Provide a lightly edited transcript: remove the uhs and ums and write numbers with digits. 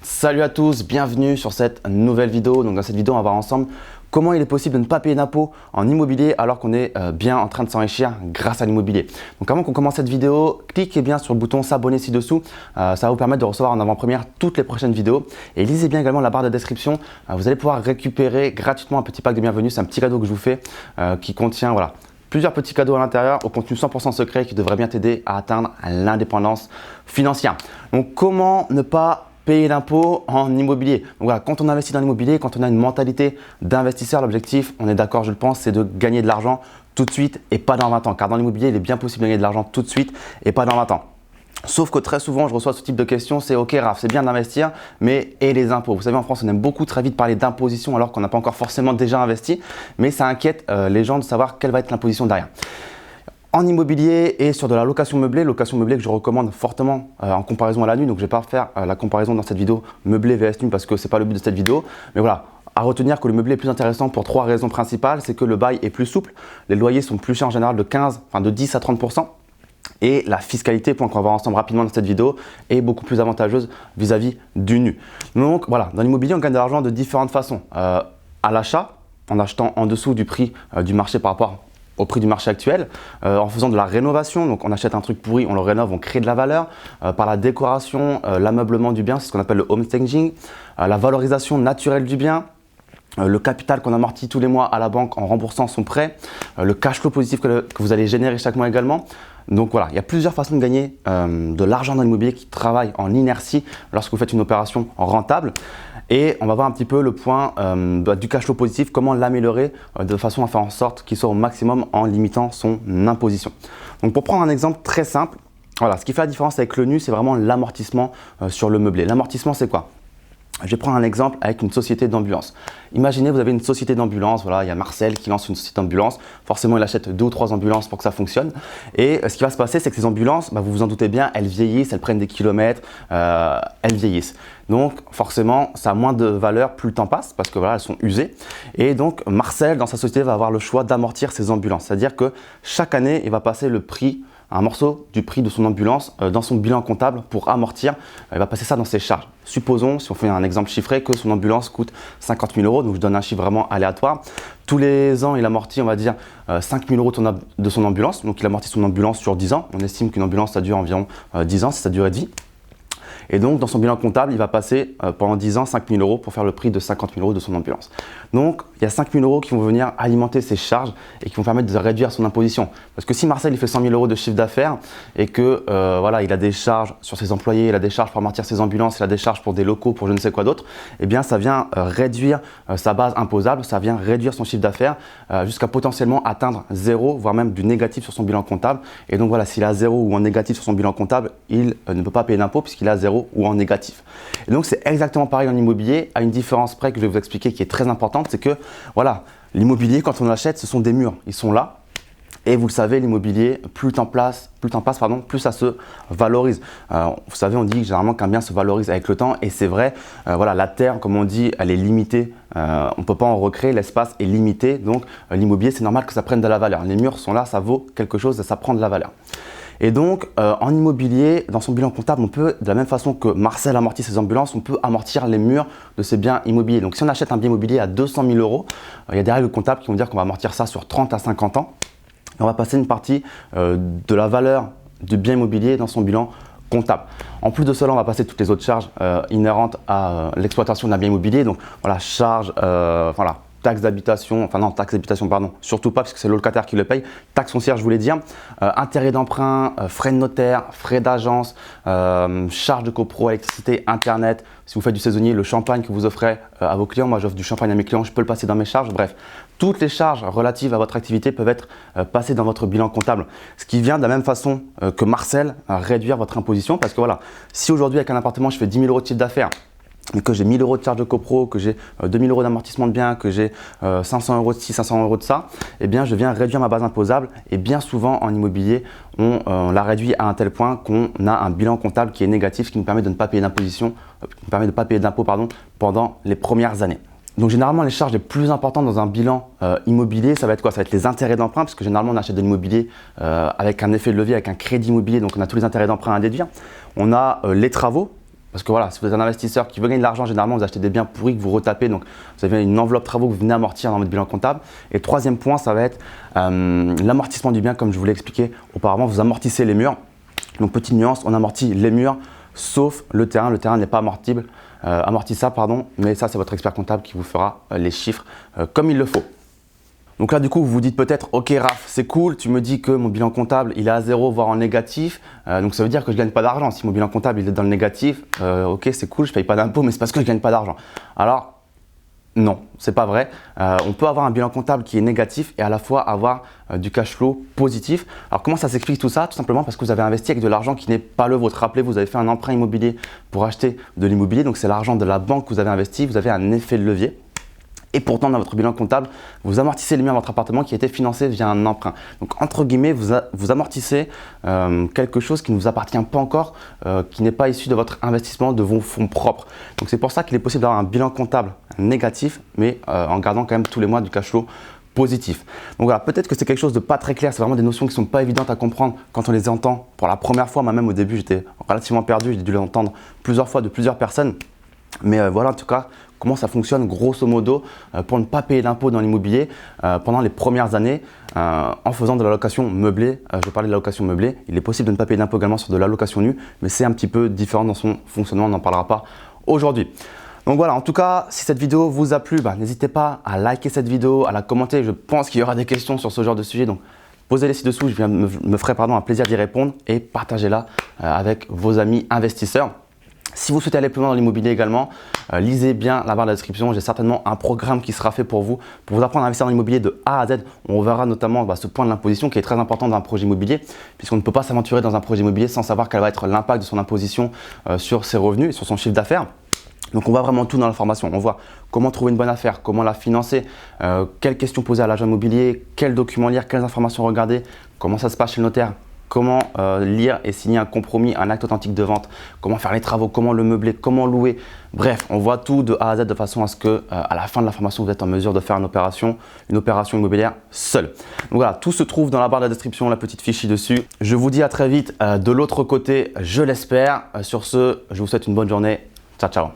Salut à tous, bienvenue sur cette nouvelle vidéo. Donc dans cette vidéo, on va voir ensemble comment il est possible de ne pas payer d'impôts en immobilier alors qu'on est bien en train de s'enrichir grâce à l'immobilier. Donc avant qu'on commence cette vidéo, cliquez bien sur le bouton s'abonner ci-dessous. Ça va vous permettre de recevoir en avant-première toutes les prochaines vidéos. Et lisez bien également la barre de description. Vous allez pouvoir récupérer gratuitement un petit pack de bienvenue. C'est un petit cadeau que je vous fais qui contient plusieurs petits cadeaux à l'intérieur au contenu 100% secret qui devrait bien t'aider à atteindre l'indépendance financière. Donc comment ne pas payer l'impôt en immobilier. Donc voilà, quand on investit dans l'immobilier, quand on a une mentalité d'investisseur, l'objectif, on est d'accord, je le pense, c'est de gagner de l'argent tout de suite et pas dans 20 ans. Car dans l'immobilier, il est bien possible de gagner de l'argent tout de suite et pas dans 20 ans. Sauf que très souvent, je reçois ce type de questions, c'est ok Raph, c'est bien d'investir, mais et les impôts? Vous savez, en France, on aime beaucoup très vite parler d'imposition alors qu'on n'a pas encore forcément déjà investi, mais ça inquiète les gens de savoir quelle va être l'imposition derrière. En immobilier et sur de la location meublée que je recommande fortement en comparaison à la nue. Donc je ne vais pas faire la comparaison dans cette vidéo meublé vs nue parce que ce n'est pas le but de cette vidéo. Mais voilà, à retenir que le meublé est plus intéressant pour trois raisons principales. C'est que le bail est plus souple, les loyers sont plus chers en général de 10 à 30%. Et la fiscalité, point qu'on va voir ensemble rapidement dans cette vidéo, est beaucoup plus avantageuse vis-à-vis du nu. Donc voilà, dans l'immobilier, on gagne de l'argent de différentes façons. À l'achat, en achetant en dessous du prix du marché par rapport au prix du marché actuel, en faisant de la rénovation, donc on achète un truc pourri, on le rénove, on crée de la valeur, par la décoration, l'ameublement du bien, c'est ce qu'on appelle le home staging, la valorisation naturelle du bien, le capital qu'on amortit tous les mois à la banque en remboursant son prêt, le cash flow positif que vous allez générer chaque mois également. Donc voilà, il y a plusieurs façons de gagner de l'argent dans l'immobilier qui travaille en inertie lorsque vous faites une opération rentable. Et on va voir un petit peu le point du cash flow positif, comment l'améliorer de façon à faire en sorte qu'il soit au maximum en limitant son imposition. Donc pour prendre un exemple très simple, voilà, ce qui fait la différence avec le nu, c'est vraiment l'amortissement sur le meublé. L'amortissement, c'est quoi? Je vais prendre un exemple avec une société d'ambulance. Imaginez, vous avez une société d'ambulance, voilà, il y a Marcel qui lance une société d'ambulance. Forcément, il achète 2 ou 3 ambulances pour que ça fonctionne. Et ce qui va se passer, c'est que ces ambulances, vous vous en doutez bien, elles vieillissent, elles prennent des kilomètres, elles vieillissent. Donc forcément, ça a moins de valeur plus le temps passe parce que voilà, elles sont usées. Et donc Marcel, dans sa société, va avoir le choix d'amortir ses ambulances. C'est-à-dire que chaque année, il va passer le prix, un morceau du prix de son ambulance dans son bilan comptable pour amortir. Il va passer ça dans ses charges. Supposons, si on fait un exemple chiffré, que son ambulance coûte 50 000 €. Donc je donne un chiffre vraiment aléatoire. Tous les ans, il amortit, on va dire, 5 000 € de son ambulance. Donc il amortit son ambulance sur 10 ans. On estime qu'une ambulance, ça dure environ 10 ans, c'est sa durée de vie. Et donc, dans son bilan comptable, il va passer pendant 10 ans 5 000 € pour faire le prix de 50 000 € de son ambulance. Donc, il y a 5 000 € qui vont venir alimenter ses charges et qui vont permettre de réduire son imposition. Parce que si Marcel il fait 100 000 € de chiffre d'affaires et que voilà, il a des charges sur ses employés, il a des charges pour amortir ses ambulances, il a des charges pour des locaux, pour je ne sais quoi d'autre, eh bien, ça vient réduire sa base imposable, ça vient réduire son chiffre d'affaires jusqu'à potentiellement atteindre 0, voire même du négatif sur son bilan comptable. Et donc voilà, s'il a 0 ou en négatif sur son bilan comptable, il ne peut pas payer d'impôt puisqu'il a 0 ou en négatif. Et donc c'est exactement pareil en immobilier, à une différence près que je vais vous expliquer qui est très importante, c'est que voilà, l'immobilier quand on l'achète, ce sont des murs, ils sont là. Et vous le savez, l'immobilier, plus le temps passe, plus ça se valorise. Vous savez, on dit généralement qu'un bien se valorise avec le temps, et c'est vrai. Voilà, la terre, comme on dit, elle est limitée. On ne peut pas en recréer, l'espace est limité. Donc l'immobilier, c'est normal que ça prenne de la valeur. Les murs sont là, ça vaut quelque chose et ça prend de la valeur. Et donc, en immobilier, dans son bilan comptable, on peut, de la même façon que Marcel amortit ses ambulances, on peut amortir les murs de ses biens immobiliers. Donc, si on achète un bien immobilier à 200 000 €, il y a des règles comptables qui vont dire qu'on va amortir ça sur 30 à 50 ans. Et on va passer une partie de la valeur du bien immobilier dans son bilan comptable. En plus de cela, on va passer toutes les autres charges inhérentes à l'exploitation d'un bien immobilier. Donc, voilà, charges, voilà. Taxe d'habitation, enfin non, taxe d'habitation, pardon, surtout pas parce que c'est le locataire qui le paye. Taxe foncière, je voulais dire, intérêt d'emprunt, frais de notaire, frais d'agence, charges de copro, électricité, internet. Si vous faites du saisonnier, le champagne que vous offrez à vos clients, moi j'offre du champagne à mes clients, je peux le passer dans mes charges. Bref, toutes les charges relatives à votre activité peuvent être passées dans votre bilan comptable. Ce qui vient de la même façon que Marcel réduire votre imposition parce que voilà, si aujourd'hui avec un appartement je fais 10 000 € de chiffre d'affaires, mais que j'ai 1 000 € de charges de copro, que j'ai 2 000 € d'amortissement de biens, que j'ai 500 € de ci, 500 € de ça, eh bien je viens réduire ma base imposable et bien souvent en immobilier, on la réduit à un tel point qu'on a un bilan comptable qui est négatif, ce qui nous permet de ne pas payer d'impôt pendant les premières années. Donc généralement les charges les plus importantes dans un bilan immobilier, ça va être quoi? Ça va être les intérêts d'emprunt, parce que généralement on achète de l'immobilier avec un effet de levier, avec un crédit immobilier, donc on a tous les intérêts d'emprunt à déduire. On a les travaux, Parce que voilà, si vous êtes un investisseur qui veut gagner de l'argent, généralement vous achetez des biens pourris que vous retapez, donc vous avez une enveloppe travaux que vous venez amortir dans votre bilan comptable. Et le troisième point, ça va être l'amortissement du bien, comme je vous l'ai expliqué auparavant, vous amortissez les murs. Donc petite nuance, on amortit les murs, sauf le terrain. Le terrain n'est pas amortissable, mais ça c'est votre expert comptable qui vous fera les chiffres comme il le faut. Donc là, du coup, vous vous dites peut-être, ok Raph, c'est cool, tu me dis que mon bilan comptable, il est à 0, voire en négatif. Donc ça veut dire que je ne gagne pas d'argent. Si mon bilan comptable, il est dans le négatif, ok, c'est cool, je ne paye pas d'impôts, mais c'est parce que je ne gagne pas d'argent. Alors, non, c'est pas vrai. On peut avoir un bilan comptable qui est négatif et à la fois avoir du cash flow positif. Alors comment ça s'explique tout ça? Tout simplement parce que vous avez investi avec de l'argent qui n'est pas le vôtre. Rappelez, vous avez fait un emprunt immobilier pour acheter de l'immobilier. Donc c'est l'argent de la banque que vous avez investi. Vous avez un effet de levier. Et pourtant, dans votre bilan comptable, vous amortissez les murs de votre appartement qui a été financé via un emprunt. Donc, entre guillemets, vous amortissez quelque chose qui ne vous appartient pas encore, qui n'est pas issu de votre investissement, de vos fonds propres. Donc, c'est pour ça qu'il est possible d'avoir un bilan comptable négatif, mais en gardant quand même tous les mois du cash flow positif. Donc voilà, peut-être que c'est quelque chose de pas très clair, c'est vraiment des notions qui sont pas évidentes à comprendre quand on les entend pour la première fois. Moi-même, au début, j'étais relativement perdu, j'ai dû les entendre plusieurs fois de plusieurs personnes. Mais voilà, en tout cas, comment ça fonctionne grosso modo pour ne pas payer d'impôts dans l'immobilier pendant les premières années en faisant de la location meublée. Je parlais de la location meublée. Il est possible de ne pas payer d'impôts également sur de la location nue, mais c'est un petit peu différent dans son fonctionnement. On n'en parlera pas aujourd'hui. Donc voilà, en tout cas, si cette vidéo vous a plu, n'hésitez pas à liker cette vidéo, à la commenter. Je pense qu'il y aura des questions sur ce genre de sujet. Donc posez-les ci-dessous, je me ferai un plaisir d'y répondre et partagez-la avec vos amis investisseurs. Si vous souhaitez aller plus loin dans l'immobilier également, lisez bien la barre de la description. J'ai certainement un programme qui sera fait pour vous apprendre à investir dans l'immobilier de A à Z. On verra notamment ce point de l'imposition qui est très important dans un projet immobilier, puisqu'on ne peut pas s'aventurer dans un projet immobilier sans savoir quel va être l'impact de son imposition sur ses revenus et sur son chiffre d'affaires. Donc on voit vraiment tout dans la formation. On voit comment trouver une bonne affaire, comment la financer, quelles questions poser à l'agent immobilier, quels documents lire, quelles informations regarder, comment ça se passe chez le notaire, comment lire et signer un compromis, un acte authentique de vente, comment faire les travaux, comment le meubler, comment louer. Bref, on voit tout de A à Z de façon à ce que à la fin de la formation, vous êtes en mesure de faire une opération immobilière seule. Donc voilà, tout se trouve dans la barre de la description, la petite fiche ci-dessus. Je vous dis à très vite de l'autre côté, je l'espère. Sur ce, je vous souhaite une bonne journée. Ciao, ciao.